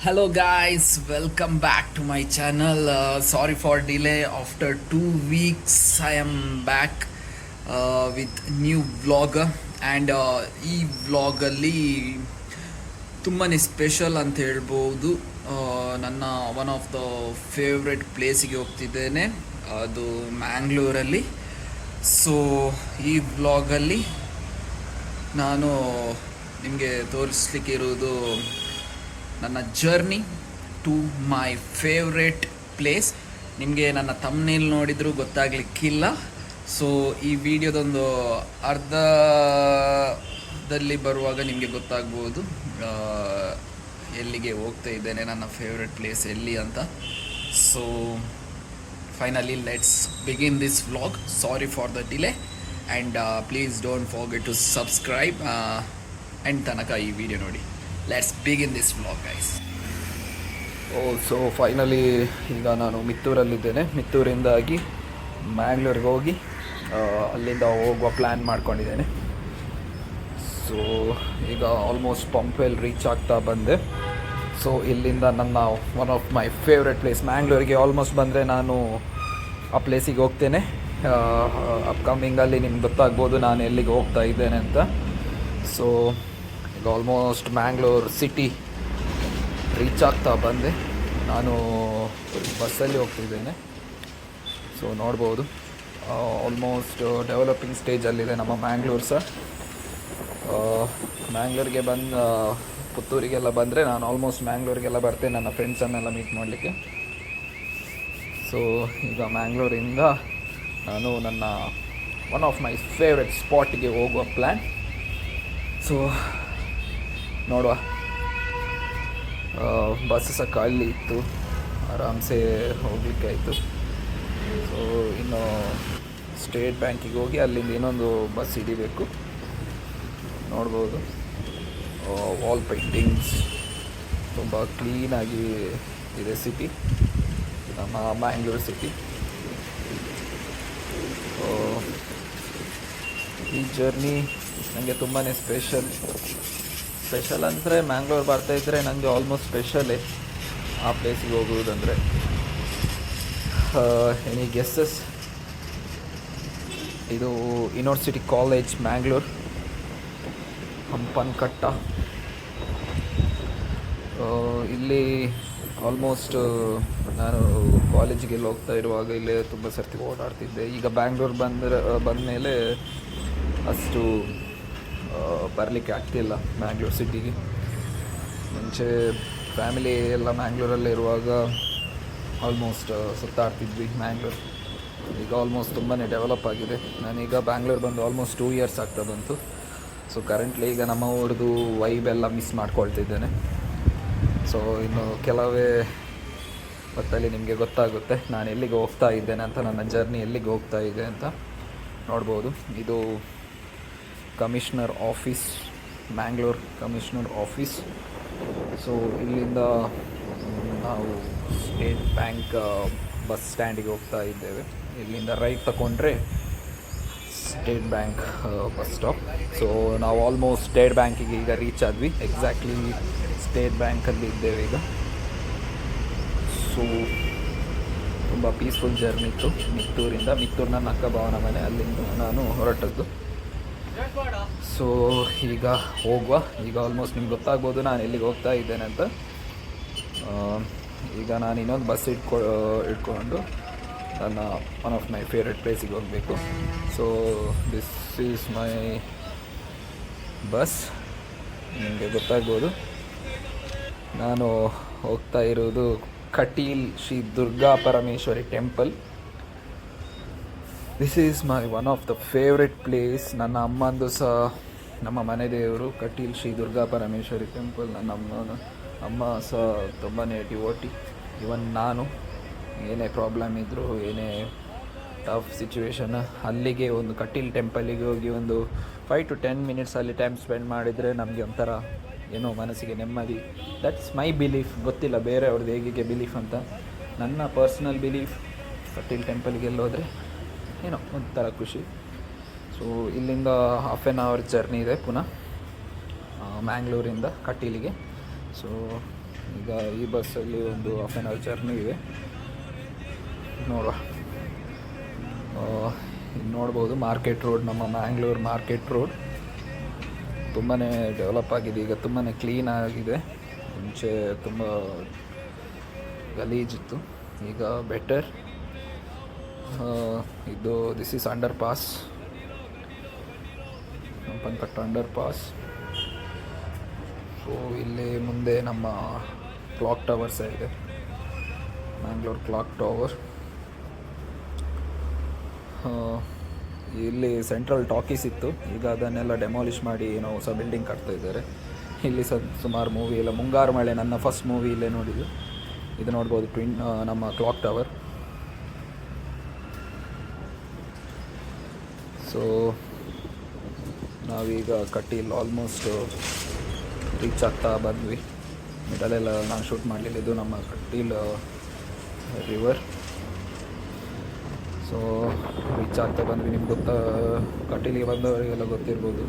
Hello guys, welcome back to my channel. Sorry for delay. After 2 weeks, I am back with new vlog and ಈ ವ್ಲಾಗಲ್ಲಿ ತುಂಬಾ special ಅಂತ ಹೇಳ್ಬೋದು. ನನ್ನ one of the favourite ಪ್ಲೇಸಿಗೆ ಹೋಗ್ತಿದ್ದೇನೆ, ಅದು ಮ್ಯಾಂಗ್ಳೂರಲ್ಲಿ. ಸೊ ಈ ವ್ಲಾಗಲ್ಲಿ ನಾನು ನಿಮಗೆ ತೋರಿಸ್ಲಿಕ್ಕೆ ಇರುವುದು ನನ್ನ journey to my favourite place. ನಿಮಗೆ ನನ್ನ ತಮ್ನೇಲ್ ನೋಡಿದರೂ ಗೊತ್ತಾಗಲಿಕ್ಕಿಲ್ಲ. ಸೊ ಈ ವಿಡಿಯೋದೊಂದು ಅರ್ಧದಲ್ಲಿ ಬರುವಾಗ ನಿಮಗೆ ಗೊತ್ತಾಗ್ಬೋದು ಎಲ್ಲಿಗೆ ಹೋಗ್ತಾ ಇದ್ದೇನೆ, ನನ್ನ ಫೇವ್ರೆಟ್ ಪ್ಲೇಸ್ ಎಲ್ಲಿ ಅಂತ. So finally let's begin this vlog. Sorry for the delay and please don't forget to subscribe and ತನಕ ಈ ವಿಡಿಯೋ ನೋಡಿ. Let's begin this vlog guys. So finally ಈಗ ನಾನು ಮಿತ್ತೂರಲ್ಲಿದ್ದೇನೆ. ಮಿತ್ತೂರಿಂದಾಗಿ ಮ್ಯಾಂಗ್ಳೂರಿಗೆ ಹೋಗಿ ಅಲ್ಲಿಂದ ಹೋಗುವ ಪ್ಲ್ಯಾನ್ ಮಾಡ್ಕೊಂಡಿದ್ದೇನೆ. ಸೊ ಈಗ ಆಲ್ಮೋಸ್ಟ್ ಪಂಪೆಲ್ ರೀಚ್ ಆಗ್ತಾ ಬಂದೆ. ಸೊ ಇಲ್ಲಿಂದ ನನ್ನ one of my favourite place ಮ್ಯಾಂಗ್ಳೂರಿಗೆ ಆಲ್ಮೋಸ್ಟ್ ಬಂದರೆ ನಾನು ಆ ಪ್ಲೇಸಿಗೆ ಹೋಗ್ತೇನೆ. ಅಪ್ಕಮಿಂಗಲ್ಲಿ ನಿಮ್ಗೆ ಗೊತ್ತಾಗ್ಬೋದು ನಾನು ಎಲ್ಲಿಗೆ ಹೋಗ್ತಾ ಇದ್ದೇನೆ ಅಂತ. ಸೊ ಈಗ ಆಲ್ಮೋಸ್ಟ್ ಮ್ಯಾಂಗ್ಳೂರ್ ಸಿಟಿ ರೀಚ್ ಆಗ್ತಾ ಬಂದೆ. ನಾನು ಬಸ್ಸಲ್ಲಿ ಹೋಗ್ತಿದ್ದೇನೆ. ಸೊ ನೋಡ್ಬೋದು ಆಲ್ಮೋಸ್ಟ್ ಡೆವಲಪಿಂಗ್ ಸ್ಟೇಜಲ್ಲಿದೆ ನಮ್ಮ ಮ್ಯಾಂಗ್ಳೂರ್ ಸಹ. ಮ್ಯಾಂಗ್ಳೂರಿಗೆ ಪುತ್ತೂರಿಗೆಲ್ಲ ಬಂದರೆ ನಾನು ಆಲ್ಮೋಸ್ಟ್ ಮ್ಯಾಂಗ್ಳೂರಿಗೆಲ್ಲ ಬರ್ತೇನೆ ನನ್ನ ಫ್ರೆಂಡ್ಸನ್ನೆಲ್ಲ ಮೀಟ್ ಮಾಡಲಿಕ್ಕೆ. ಸೊ ಈಗ ಮ್ಯಾಂಗ್ಳೂರಿಂದ ನಾನು ನನ್ನ ಒನ್ ಆಫ್ ಮೈ ಫೇವ್ರೆಟ್ ಸ್ಪಾಟಿಗೆ ಹೋಗುವ ಪ್ಲ್ಯಾನ್. ಸೊ ನೋಡುವ, ಬಸ್ ಸಹ ಖಾಲಿ ಇತ್ತು, ಆರಾಮ್ಸೆ ಹೋಗಲಿಕ್ಕೆ ಆಯಿತು. ಸೊ ಇನ್ನು ಸ್ಟೇಟ್ ಬ್ಯಾಂಕಿಗೆ ಹೋಗಿ ಅಲ್ಲಿಂದ ಇನ್ನೊಂದು ಬಸ್ ಹಿಡಿಬೇಕು. ನೋಡ್ಬೋದು ವಾಲ್ ಪೇಂಟಿಂಗ್ಸ್ ತುಂಬ ಕ್ಲೀನಾಗಿ ಇದೆ ಸಿಟಿ, ನಮ್ಮ ಮ್ಯಾಂಗ್ಳೂರ್ ಸಿಟಿ. ಈ ಜರ್ನಿ ನನಗೆ ತುಂಬಾ ಸ್ಪೆಷಲ್ ಅಂದರೆ ಮ್ಯಾಂಗ್ಳೂರ್ ಬರ್ತಾಯಿದ್ರೆ ನನಗೆ ಆಲ್ಮೋಸ್ಟ್ ಸ್ಪೆಷಲೇ ಆ ಪ್ಲೇಸಿಗೆ ಹೋಗುವುದಂದರೆ. Any guesses? ಇದು ಯೂನಿವರ್ಸಿಟಿ ಕಾಲೇಜ್ ಮ್ಯಾಂಗ್ಳೂರ್, ಹಂಪನಕಟ್ಟ. ಇಲ್ಲಿ ಆಲ್ಮೋಸ್ಟ್ ನಾನು ಕಾಲೇಜಿಗೆಲ್ಲ ಹೋಗ್ತಾ ಇರುವಾಗ ಇಲ್ಲೇ ತುಂಬ ಸರ್ತಿ ಓಡಾಡ್ತಿದ್ದೆ. ಈಗ ಬ್ಯಾಂಗ್ಳೂರ್ ಬಂದ ಮೇಲೆ ಅಷ್ಟು ಬರಲಿಕ್ಕೆ ಆಗ್ತಿಲ್ಲ ಮ್ಯಾಂಗ್ಳೂರ್ ಸಿಟಿಗೆ. ಮುಂಚೆ ಫ್ಯಾಮಿಲಿ ಎಲ್ಲ ಮ್ಯಾಂಗ್ಳೂರಲ್ಲೇ ಇರುವಾಗ ಆಲ್ಮೋಸ್ಟ್ ಸುತ್ತಾಡ್ತಿದ್ವಿ ಮ್ಯಾಂಗ್ಳೂರ್. ಈಗ ಆಲ್ಮೋಸ್ಟ್ ತುಂಬಾ ಡೆವಲಪ್ ಆಗಿದೆ. ನಾನೀಗ ಬ್ಯಾಂಗ್ಳೂರ್ ಬಂದು ಆಲ್ಮೋಸ್ಟ್ 2 ಇಯರ್ಸ್ ಆಗ್ತಾ ಬಂತು. ಸೊ ಕರೆಂಟ್ಲಿ ಈಗ ನಮ್ಮ ಊರದು ವೈಬೆಲ್ಲ ಮಿಸ್ ಮಾಡ್ಕೊಳ್ತಿದ್ದೇನೆ. ಸೊ ಇನ್ನು ಕೆಲವೇ ಹೊತ್ತಲ್ಲಿ ನಿಮಗೆ ಗೊತ್ತಾಗುತ್ತೆ ನಾನು ಎಲ್ಲಿಗೆ ಹೋಗ್ತಾ ಇದ್ದೇನೆ ಅಂತ, ನನ್ನ ಜರ್ನಿ ಎಲ್ಲಿಗೆ ಹೋಗ್ತಾ ಇದೆ ಅಂತ. ನೋಡ್ಬೋದು ಇದು commissioner office, Mangalore commissioner office. So ಇಲ್ಲಿಂದ ನಾವು ಸ್ಟೇಟ್ ಬ್ಯಾಂಕ್ ಬಸ್ ಸ್ಟ್ಯಾಂಡಿಗೆ ಹೋಗ್ತಾ ಇದ್ದೇವೆ. ಇಲ್ಲಿಂದ ರೈಟ್ ತಗೊಂಡ್ರೆ state bank bus stop. So ನಾವು ಆಲ್ಮೋಸ್ಟ್ ಸ್ಟೇಟ್ ಬ್ಯಾಂಕಿಗೆ ಈಗ ರೀಚ್ ಆದ್ವಿ. ಎಕ್ಸಾಕ್ಟ್ಲಿ ಸ್ಟೇಟ್ ಬ್ಯಾಂಕಲ್ಲಿ ಇದ್ದೇವೆ ಈಗ. ಸೊ ತುಂಬ ಪೀಸ್ಫುಲ್ ಜರ್ನಿ ಇತ್ತು. ಮಿತ್ತೂರು ನನ್ನ ಅಕ್ಕ ಭಾವನ ಮನೆ, ಅಲ್ಲಿಂದ ನಾನು ಹೊರಟದ್ದು. ಸೊ ಈಗ ಹೋಗುವ. ಈಗ ಆಲ್ಮೋಸ್ಟ್ ನಿಮ್ಗೆ ಗೊತ್ತಾಗ್ಬೋದು ನಾನು ಎಲ್ಲಿಗೆ ಹೋಗ್ತಾ ಇದ್ದೇನೆ ಅಂತ. ಈಗ ನಾನು ಇನ್ನೊಂದು ಬಸ್ ಇಟ್ಕೊಂಡು ನನ್ನ ಒನ್ ಆಫ್ ಮೈ ಫೇವ್ರೆಟ್ ಪ್ಲೇಸಿಗೆ ಹೋಗಬೇಕು. So this is my bus. ನಿಮಗೆ ಗೊತ್ತಾಗ್ಬೋದು ನಾನು ಹೋಗ್ತಾ ಇರೋದು Kateel Shri Durga Parameshwari temple. This is my one of the favourite place. ನನ್ನ ಅಮ್ಮಂದು ಸಹ ನಮ್ಮ ಮನೆ ದೇವರು ಕಟೀಲ್ ಶ್ರೀ ದುರ್ಗಾ ಪರಮೇಶ್ವರಿ ಟೆಂಪಲ್. ನನ್ನ ಅಮ್ಮ ಸಹ ತುಂಬಾ ಡಿವೋಟಿ. ಇವನ್ ನಾನು ಏನೇ ಪ್ರಾಬ್ಲಮ್ ಇದ್ದರೂ, ಏನೇ ಟಫ್ ಸಿಚುವೇಶನ್, ಅಲ್ಲಿಗೆ ಒಂದು ಕಟೀಲ್ ಟೆಂಪಲಿಗೆ ಹೋಗಿ ಒಂದು 5 to 10 ಮಿನಿಟ್ಸ್ ಅಲ್ಲಿ ಟೈಮ್ ಸ್ಪೆಂಡ್ ಮಾಡಿದರೆ ನಮಗೆ ಒಂಥರ ಏನೋ ಮನಸ್ಸಿಗೆ ನೆಮ್ಮದಿ. That's my belief. ಗೊತ್ತಿಲ್ಲ ಬೇರೆಯವ್ರದ್ದು ಹೇಗೆ ಬಿಲೀಫ್ ಅಂತ. ನನ್ನ ಪರ್ಸ್ನಲ್ ಬಿಲೀಫ್ ಕಟೀಲ್ ಟೆಂಪಲ್ಗೆಲ್ಲ ಹೋದರೆ ಏನೋ ಒಂಥರ ಖುಷಿ. ಸೊ ಇಲ್ಲಿಂದ ಹಾಫ್ ಅವರ್ ಜರ್ನಿ ಇದೆ ಪುನಃ ಮ್ಯಾಂಗ್ಳೂರಿಂದ ಕಟೀಲಿಗೆ. ಸೊ ಈಗ ಈ ಬಸ್ಸಲ್ಲಿ ಒಂದು ಹಾಫ್ ಆನ್ ಅವರ್ ಜರ್ನಿ ಇದೆ, ನೋಡುವ. ಇಲ್ಲಿ ನೋಡ್ಬೋದು ಮಾರ್ಕೆಟ್ ರೋಡ್, ನಮ್ಮ ಮ್ಯಾಂಗ್ಳೂರ್ ಮಾರ್ಕೆಟ್ ರೋಡ್ ತುಂಬಾ ಡೆವಲಪ್ ಆಗಿದೆ ಈಗ, ತುಂಬಾ ಕ್ಲೀನ್ ಆಗಿದೆ. ಮುಂಚೆ ತುಂಬ ಗಲೀಜಿತ್ತು, ಈಗ ಬೆಟರ್. ಇದು ದಿಸ್ ಈಸ್ ಅಂಡರ್ ಪಾಸ್, ಪಂಕಟ್ಟ ಅಂಡರ್ ಪಾಸ್. ಸೊ ಇಲ್ಲಿ ಮುಂದೆ ನಮ್ಮ ಕ್ಲಾಕ್ ಟವರ್ಸ್ ಇದೆ, ಮ್ಯಾಂಗ್ಳೂರ್ ಕ್ಲಾಕ್ ಟವರ್. ಇಲ್ಲಿ ಸೆಂಟ್ರಲ್ ಟಾಕೀಸ್ ಇತ್ತು, ಈಗ ಅದನ್ನೆಲ್ಲ ಡೆಮಾಲಿಷ್ ಮಾಡಿ ಏನೋ ಹೊಸ ಬಿಲ್ಡಿಂಗ್ ಕಟ್ತಾ ಇದ್ದಾರೆ. ಇಲ್ಲಿ ಸುಮಾರು ಮೂವಿ ಎಲ್ಲ, ಮುಂಗಾರು ಮಳೆ ನನ್ನ ಫಸ್ಟ್ ಮೂವಿ ಇಲ್ಲೇ ನೋಡಿದ್ದು. ಇದು ನೋಡ್ಬೋದು ನಮ್ಮ ಕ್ಲಾಕ್ ಟವರ್. ಸೊ ನಾವೀಗ ಕಟೀಲ್ ಆಲ್ಮೋಸ್ಟ್ ರೀಚ್ ಆಗ್ತಾ ಬಂದ್ವಿ. ಮಿಡಲೆಲ್ಲ ನಾನು ಶೂಟ್ ಮಾಡಲಿಲ್ಲ, ಇದು ನಮ್ಮ ಕಟೀಲ್ ರಿವರ್. ಸೊ ರೀಚ್ ಆಗ್ತಾ ಬಂದ್ವಿ. ನಿಮ್ಗೆ ಗೊತ್ತಾ, ಕಟೀಲಿಗೆ ಬಂದವರಿಗೆಲ್ಲ ಗೊತ್ತಿರ್ಬೋದು.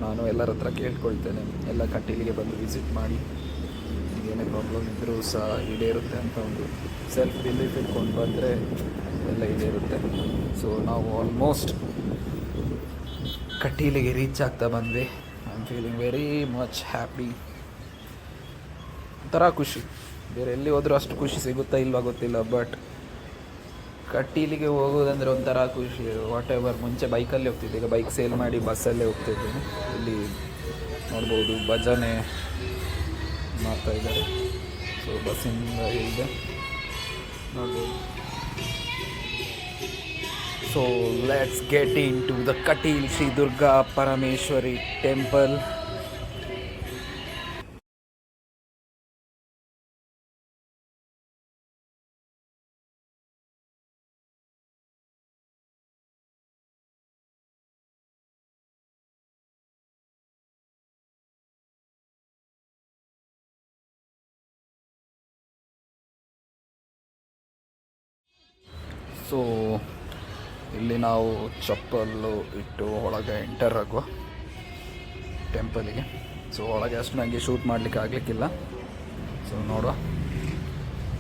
ನಾನು ಎಲ್ಲರ ಹತ್ರ ಕೇಳ್ಕೊಳ್ತೇನೆ, ಎಲ್ಲ ಕಟೀಲಿಗೆ ಬಂದು ವಿಸಿಟ್ ಮಾಡಿ, ಏನೇ ಪ್ರಾಬ್ಲಮ್ ಇದ್ದರೂ ಸಹ ಈಡೇರುತ್ತೆ ಅಂತ ಒಂದು ಸೆಲ್ಫ್ ಬಿಲೀಫ್ ಇಟ್ಕೊಂಡು ಬಂದರೆ ಎಲ್ಲ ಈಡೇರುತ್ತೆ. ಸೊ ನಾವು ಆಲ್ಮೋಸ್ಟ್ ಕಟೀಲಿಗೆ ರೀಚ್ ಆಗ್ತಾ ಬಂದ್ವಿ. I am feeling very much happy. ಒಂಥರ ಖುಷಿ, ಬೇರೆ ಎಲ್ಲಿ ಹೋದರೂ ಅಷ್ಟು ಖುಷಿ ಸಿಗುತ್ತಾ ಇಲ್ವಾ ಗೊತ್ತಿಲ್ಲ, ಬಟ್ ಕಟೀಲಿಗೆ ಹೋಗೋದಂದರೆ ಒಂಥರ ಖುಷಿ. What ever. ಮುಂಚೆ ಬೈಕಲ್ಲಿ ಹೋಗ್ತಿದ್ದೆ, ಈಗ ಬೈಕ್ ಸೇಲ್ ಮಾಡಿ ಬಸ್ಸಲ್ಲೇ ಹೋಗ್ತಿದ್ದೇನೆ. ಇಲ್ಲಿ ನೋಡ್ಬೋದು ಭಜನೆ ಮಾಡ್ತಾ ಇದ್ದಾರೆ. ಸೊ ಬಸ್ಸಿಂದ ಇಳಿದೆ, ನೋಡ್ಬೋದು. So let's get in to the Kateel Shri Durga Parameshwari temple. So ಇಲ್ಲಿ ನಾವು ಚಪ್ಪಲು ಇಟ್ಟು ಒಳಗೆ ಎಂಟರ್ ಆಗುವ ಟೆಂಪಲಿಗೆ. ಸೊ ಒಳಗೆ ಅಷ್ಟು ನನಗೆ ಶೂಟ್ ಮಾಡಲಿಕ್ಕೆ ಆಗಲಿಕ್ಕಿಲ್ಲ, ಸೊ ನೋಡುವ.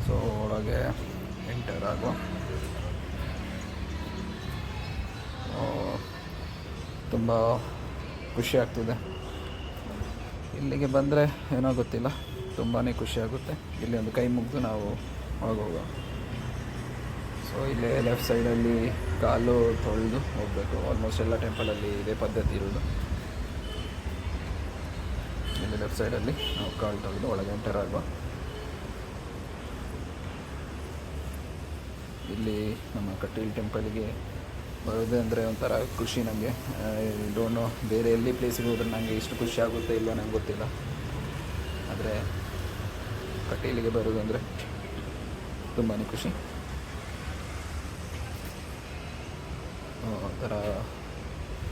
ಸೊ ಒಳಗೆ ಎಂಟರ್ ಆಗುವ. ತುಂಬ ಖುಷಿ ಆಗ್ತಿದೆ ಇಲ್ಲಿಗೆ ಬಂದರೆ, ಏನೋ ಗೊತ್ತಿಲ್ಲ, ತುಂಬಾ ಖುಷಿಯಾಗುತ್ತೆ. ಇಲ್ಲಿ ಒಂದು ಕೈ ಮುಗಿದು ನಾವು ಒಳಗೆ ಹೋಗುವ. ಸೊ ಇಲ್ಲೇ ಲೆಫ್ಟ್ ಸೈಡಲ್ಲಿ ಕಾಲು ತೊಳೆದು ಹೋಗಬೇಕು. ಆಲ್ಮೋಸ್ಟ್ ಎಲ್ಲ ಟೆಂಪಲಲ್ಲಿ ಇದೇ ಪದ್ಧತಿ ಇರೋದು. ಇಲ್ಲಿ ಲೆಫ್ಟ್ ಸೈಡಲ್ಲಿ ನಾವು ಕಾಲು ತೊಳೆದು ಒಳಗೆ ಎಂಟರ್ ಆಗುವ. ಇಲ್ಲಿ ನಮ್ಮ ಕಟೀಲ್ ಟೆಂಪಲಿಗೆ ಬರೋದು ಅಂದರೆ ಒಂಥರ ಖುಷಿ ನನಗೆ. ಡೋಂಟ್ ನೋ ಬೇರೆ ಎಲ್ಲಿ ಪ್ಲೇಸಿಗೆ ಹೋದ್ರೆ ನನಗೆ ಇಷ್ಟು ಖುಷಿ ಆಗುತ್ತೆ ಇಲ್ವೋ ನಂಗೆ ಗೊತ್ತಿಲ್ಲ, ಆದರೆ ಕಟೀಲಿಗೆ ಬರೋದು ಅಂದರೆ ತುಂಬಾ ಖುಷಿ. ಒಂಥರ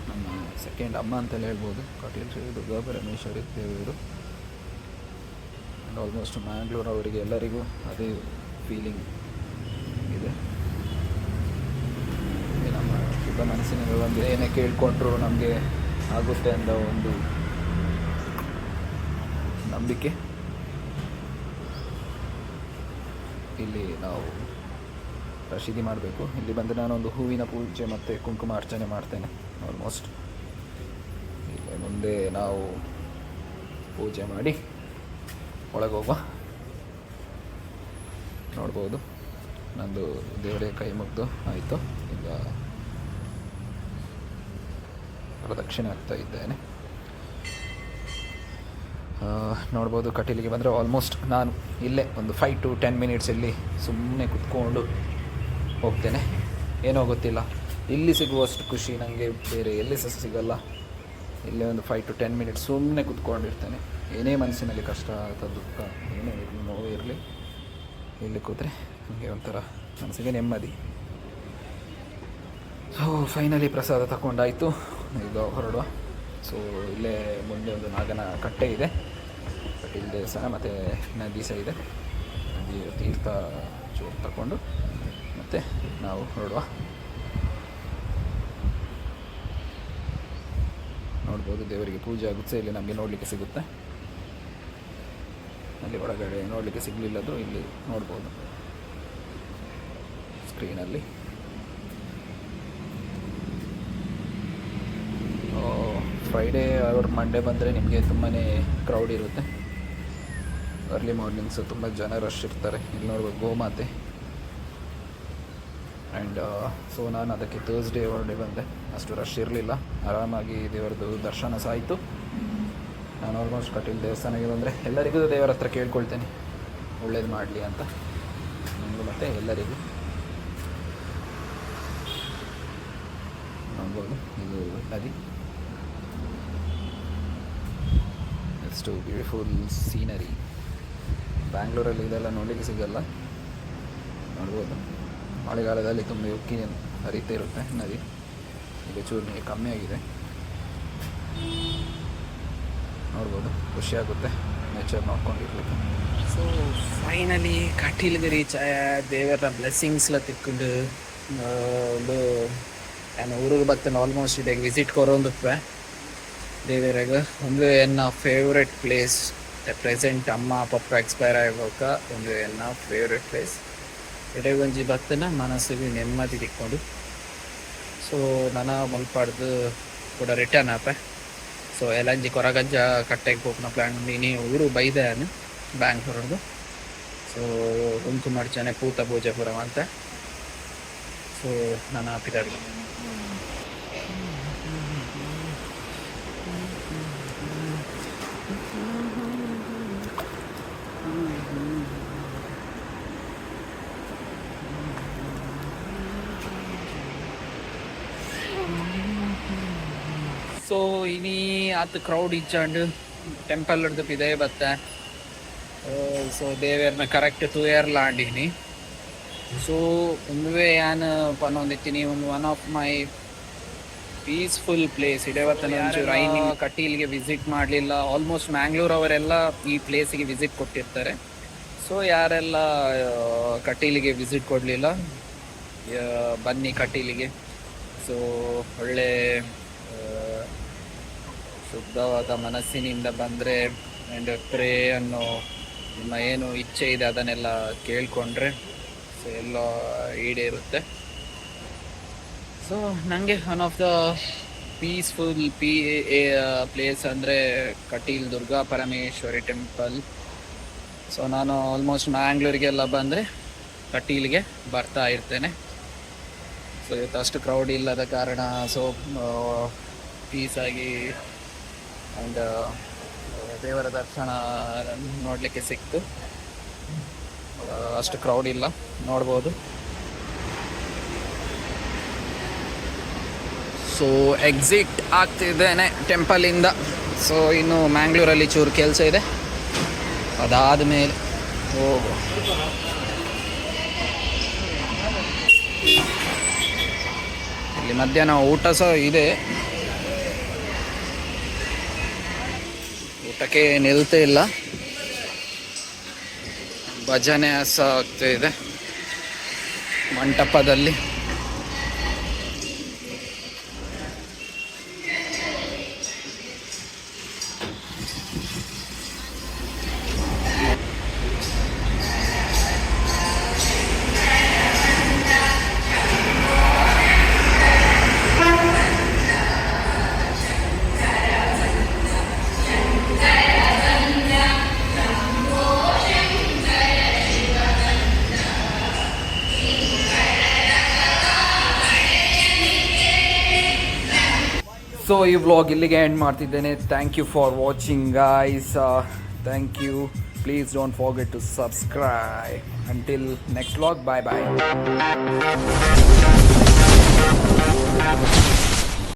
ನಮ್ಮ ಸೆಕೆಂಡ್ ಅಮ್ಮ ಅಂತಲೇ ಹೇಳ್ಬೋದು ಕಟೀಲ್ ಶ್ರೀ ದುರ್ಗಾ ಪರಮೇಶ್ವರಿ ದೇವಿಯವರು. ಆ್ಯಂಡ್ ಆಲ್ಮೋಸ್ಟ್ ಮ್ಯಾಂಗ್ಳೂರ್ ಅವರಿಗೆ ಎಲ್ಲರಿಗೂ ಅದೇ ಫೀಲಿಂಗ್ ಇದೆ. ನಮ್ಮ ಶುದ್ಧ ಮನಸ್ಸಿನಲ್ಲಿ ಒಂದು ಏನೇ ಕೇಳಿಕೊಂಡ್ರು ನಮಗೆ ಆಗುತ್ತೆ ಅಂತ ಒಂದು ನಂಬಿಕೆ. ಇಲ್ಲಿ ನಾವು ರಶೀದಿ ಮಾಡಬೇಕು. ಇಲ್ಲಿ ಬಂದು ನಾನೊಂದು ಹೂವಿನ ಪೂಜೆ ಮತ್ತು ಕುಂಕುಮಾರ್ಚನೆ ಮಾಡ್ತೇನೆ. ಆಲ್ಮೋಸ್ಟ್ ಇಲ್ಲಿ ಮುಂದೆ ನಾವು ಪೂಜೆ ಮಾಡಿ ಒಳಗೆ ಹೋಗುವ. ನೋಡ್ಬೋದು ನಂದು ದೇವರೇ ಕೈ ಮುಗ್ದು ಆಯಿತು. ಈಗ ಪ್ರದಕ್ಷಿಣೆ ಆಗ್ತಾ ಇದ್ದೇನೆ. ನೋಡ್ಬೋದು ಕಟೀಲಿಗೆ ಬಂದರೆ ಆಲ್ಮೋಸ್ಟ್ ನಾನು ಇಲ್ಲೇ ಒಂದು 5 to 10 minutes ಇಲ್ಲಿ ಸುಮ್ಮನೆ ಕುತ್ಕೊಂಡು ಹೋಗ್ತೇನೆ. ಏನೋ ಗೊತ್ತಿಲ್ಲ, ಇಲ್ಲಿ ಸಿಗುವಷ್ಟು ಖುಷಿ ನನಗೆ ಬೇರೆ ಎಲ್ಲಿ ಸಹ ಸಿಗಲ್ಲ. ಇಲ್ಲೇ ಒಂದು 5 to 10 minutes ಸುಮ್ಮನೆ ಕುತ್ಕೊಂಡಿರ್ತೇನೆ. ಏನೇ ಮನಸ್ಸಿನಲ್ಲಿ ಕಷ್ಟ ಅಥವಾ ದುಃಖ ಏನೇ ಇರಲಿ, ನೋವು ಇರಲಿ, ಇಲ್ಲಿ ಕೂತ್ರೆ ನನಗೆ ಒಂಥರ ಮನಸ್ಸಿಗೆ ನೆಮ್ಮದಿ. ಸೊ ಫೈನಲಿ ಪ್ರಸಾದ ತಗೊಂಡಾಯಿತು, ಈಗ ಹೊರಡುವ. ಸೊ ಇಲ್ಲೇ ಮುಂದೆ ಒಂದು ನಾಗನ ಕಟ್ಟೆ ಇದೆ, ಕಟೀಲ್ ದೇವಸ್ಥಾನ ಮತ್ತು ನದಿ ಸಹ ಇದೆ. ನದಿ ತೀರ್ಥ ಚೂರು ತಗೊಂಡು ಮತ್ತು ನಾವು ಹೊರಡುವ. ನೋಡ್ಬೋದು ದೇವರಿಗೆ ಪೂಜೆ ಆಗುತ್ತೆ ಇಲ್ಲಿ ನಮಗೆ ನೋಡಲಿಕ್ಕೆ ಸಿಗುತ್ತೆ. ಇಲ್ಲಿ ಒಳಗಡೆ ನೋಡಲಿಕ್ಕೆ ಸಿಗಲಿಲ್ಲದು ಇಲ್ಲಿ ನೋಡ್ಬೋದು ಸ್ಕ್ರೀನಲ್ಲಿ. ಫ್ರೈಡೇ ಅವ್ರ ಮಂಡೇ ಬಂದರೆ ನಿಮಗೆ ತುಂಬಾ ಕ್ರೌಡ್ ಇರುತ್ತೆ. ಅರ್ಲಿ ಮಾರ್ನಿಂಗ್ಸು ತುಂಬ ಜನ ರಶ್ ಇರ್ತಾರೆ. ಇಲ್ಲಿ ನೋಡ್ಬೋದು ಗೋಮಾತೆ. ಆ್ಯಂಡ್ ಸೊ ನಾನು ಅದಕ್ಕೆ ಥರ್ಸ್ಡೇ ಹೊರಡೆ ಬಂದೆ, ಅಷ್ಟು ರಶ್ ಇರಲಿಲ್ಲ, ಆರಾಮಾಗಿ ದೇವರದ್ದು ದರ್ಶನ ಸಹ ಆಯಿತು. ನಾನು ಆಲ್ಮೋಸ್ಟ್ ಕಟೀಲು ದೇವಸ್ಥಾನಕ್ಕೆ ಬಂದರೆ ಎಲ್ಲರಿಗೂ ದೇವರ ಹತ್ರ ಕೇಳ್ಕೊಳ್ತೇನೆ ಒಳ್ಳೇದು ಮಾಡಲಿ ಅಂತ, ನನಗೂ ಮತ್ತು ಎಲ್ಲರಿಗೂ. ನೋಡ್ಬೋದು ಇದು ನದಿ, ಎಷ್ಟು ಬ್ಯೂಟಿಫುಲ್ ಸೀನರಿ. ಬ್ಯಾಂಗ್ಳೂರಲ್ಲಿ ಇದೆಲ್ಲ ನೋಡಲಿಕ್ಕೆ ಸಿಗಲ್ಲ. ನೋಡ್ಬೋದು ಮಳೆಗಾಲದಲ್ಲಿ ತುಂಬ ಉಕ್ಕಿ ಹರಿತಾ ಇರುತ್ತೆ ನದಿ. ಈಗ ಚೂರು ನೀರು ಕಮ್ಮಿ ಆಗಿದೆ. ನೋಡ್ಬೋದು, ಖುಷಿಯಾಗುತ್ತೆ ನೇಚರ್ ನೋಡ್ಕೊಂಡಿರ್ಲಿಕ್ಕೆ. ಸೊ ಫೈನಲಿ ಕಟೀಲ್ಗೆ ರೀಚ್ ಆಯ. ದೇವರ ಬ್ಲೆಸ್ಸಿಂಗ್ಸ್ಲ ತಿಕ್ಕೊಂಡು ಒಂದು ನಾನು ಊರಿಗೆ ಬರ್ತೇನೆ. ಆಲ್ಮೋಸ್ಟ್ ಇದಕ್ಕೆ ವಿಸಿಟ್ ಕೊರೊಂದುಪ್ಪೆ ದೇವರಾಗ. ಒಂದು ಎನ್ನ ಫೇವ್ರೆಟ್ ಪ್ಲೇಸ್ ಪ್ರೆಸೆಂಟ್ ಅಮ್ಮ ಪಪ್ಪ ಎಕ್ಸ್ಪೈರ್ ಆಗೋಕ ಒಂದು ಎನ್ನ ಫೇವ್ರೆಟ್ ಪ್ಲೇಸ್. ಎಡೆಗೊಂಜಿ ಬರ್ತೇನೆ ಮನಸ್ಸಿಗೆ ನೆಮ್ಮದಿ ತಿಕ್ಕೊಂಡು. ಸೊ ನಾನು ಮುಲ್ಪಾಡ್ದು ಕೂಡ ರಿಟರ್ನ್ ಆಪೆ. ಸೊ ಎಲ್ಲಂಜಿ ಕೊರಗಜ್ಜ ಕಟ್ಟೆಗೆ ಹೋಗ್ನ ಪ್ಲ್ಯಾನ್ ಉಂಡು. ಇನಿ ಊರು ಬೈದೆ ನಾನು ಬ್ಯಾಂಗ್ಳೂರದು. ಸೊ ಕುಂಕುಮರ್ಚನೆ ಪೂತ ಭೋಜಪುರ ಅಂತ. ಸೊ ನಾನು ಹಾಪಿದಾಡ್ದು. ಸೊ ಇನಿ ಆತ ಕ್ರೌಡ್ ಇಚ್ಚಾಂಡು ಟೆಂಪಲ್ ಹಿಡ್ದು ಪಿದೆ ಬತ್ತೆ. ಸೊ ದೇವೇರ್ನ ಕರೆಕ್ಟ್ ತೂಯರ್ಲ ಆಂಡಿನಿ. ಸೊ ಒಂದುವೇ ಯಾನು ಪನ್ನೊಂದಿತ್ತೀನಿ ಒಂದು one of my peaceful place. ಇಡೇವತ್ತನ ಒಂಚೂರು ಐನಿ ಕಟೀಲ್ಗೆ ವಿಸಿಟ್ ಮಾಡಲಿಲ್ಲ. ಆಲ್ಮೋಸ್ಟ್ ಮ್ಯಾಂಗ್ಳೂರ್ ಅವರೆಲ್ಲ ಈ ಪ್ಲೇಸಿಗೆ ವಿಸಿಟ್ ಕೊಟ್ಟಿರ್ತಾರೆ. ಸೊ ಯಾರೆಲ್ಲ ಕಟೀಲಿಗೆ ವಿಸಿಟ್ ಕೊಡಲಿಲ್ಲ ಬನ್ನಿ ಕಟೀಲಿಗೆ. ಸೊ ಒಳ್ಳೆ ಶುದ್ಧವಾದ ಮನಸ್ಸಿನಿಂದ ಬಂದರೆ ಆ್ಯಂಡ್ ಪ್ರೇ ಅನ್ನೋ ನಿಮ್ಮ ಏನು ಇಚ್ಛೆ ಇದೆ ಅದನ್ನೆಲ್ಲ ಕೇಳಿಕೊಂಡ್ರೆ ಸೊ ಎಲ್ಲ ಈಡೇರುತ್ತೆ. ಸೊ ನನಗೆ one of the peaceful place ಅಂದರೆ ಕಟೀಲ್ ದುರ್ಗಾ ಪರಮೇಶ್ವರಿ ಟೆಂಪಲ್. ಸೊ ನಾನು ಆಲ್ಮೋಸ್ಟ್ ಮ್ಯಾಂಗ್ಳೂರಿಗೆಲ್ಲ ಬಂದರೆ ಕಟೀಲ್ಗೆ ಬರ್ತಾ ಇರ್ತೇನೆ. ಸೊ ಇವತ್ತು ಅಷ್ಟು ಕ್ರೌಡ್ ಇಲ್ಲದ ಕಾರಣ ಸೊ ಪೀಸಾಗಿ ಆ್ಯಂಡ್ ದೇವರ ದರ್ಶನ ನೋಡಲಿಕ್ಕೆ ಸಿಕ್ತು. ಅಷ್ಟು ಕ್ರೌಡ್ ಇಲ್ಲ, ನೋಡ್ಬೋದು. ಸೊ ಎಕ್ಸಿಟ್ ಆಗ್ತಿದ್ದೇನೆ ಟೆಂಪಲಿಂದ. ಸೊ ಇನ್ನು ಮ್ಯಾಂಗ್ಳೂರಲ್ಲಿ ಚೂರು ಕೆಲಸ ಇದೆ, ಅದಾದ ಮೇಲೆ ಹೋಗು. ಇಲ್ಲಿ ಮಧ್ಯಾಹ್ನ ಊಟ ಸಹ ಇದೆ, ಊಟಕ್ಕೆ ನಿಲ್ತೇ ಇಲ್ಲ. ಭಜನೆ ಸಹ ಆಗ್ತಾ ಇದೆ ಮಂಟಪದಲ್ಲಿ. ಸೊ ಈ ವ್ಲಾಗ್ ಇಲ್ಲಿಗೆ ಎಂಡ್ ಮಾಡ್ತಿದ್ದೇನೆ. Thank you for watching guys. Thank you. Please don't forget to subscribe. Until next vlog, bye bye.